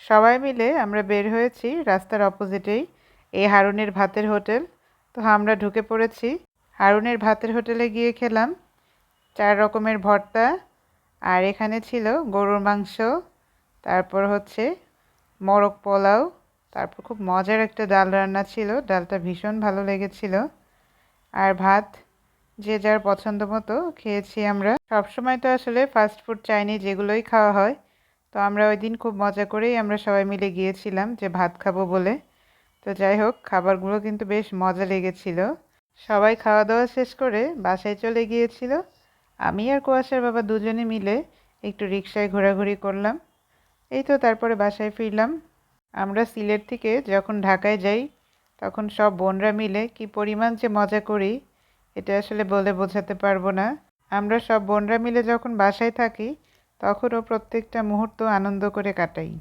সবাই মিলে আমরা বের হয়েছি রাস্তার অপোজিটেই এই হারুনের ভাতের হোটেল। তো আমরা ঢুকে পড়েছি। হারুনের ভাতের হোটেলে গিয়ে খেলাম 4 রকমের ভর্তা, আর এখানে ছিল গরুর মাংস, তারপর হচ্ছে মোরগ পোলাও, তারপর খুব মজার একটা ডাল রান্না ছিল, ডালটা ভীষণ ভালো লেগেছিল। আর ভাত যে যার পছন্দ মতো খেয়েছি আমরা। সবসময় তো আসলে ফাস্ট ফুড চাইনিজ এগুলোই খাওয়া হয়। তো আমরা ওই দিন খুব মজা করেই আমরা সবাই মিলে গিয়েছিলাম যে ভাত খাবো বলে। তো যাই হোক, খাবারগুলো কিন্তু বেশ মজা লেগেছিল। সবাই খাওয়া দাওয়া শেষ করে বাসায় চলে গিয়েছিল। আমি আর কুয়াশার বাবা দুজনে মিলে একটু রিক্সায় ঘোরাঘুরি করলাম। এই তো তারপরে বাসায় ফিরলাম। আমরা সিলেট থেকে যখন ঢাকায় যাই তখন সব বোনরা মিলে কি পরিমাণ যে মজা করি এটা আসলে বলে বোঝাতে পারবো না। আমরা সব বোনরা মিলে যখন বাসায় থাকি তখনও প্রত্যেকটা মুহূর্ত আনন্দ করে কাটাই।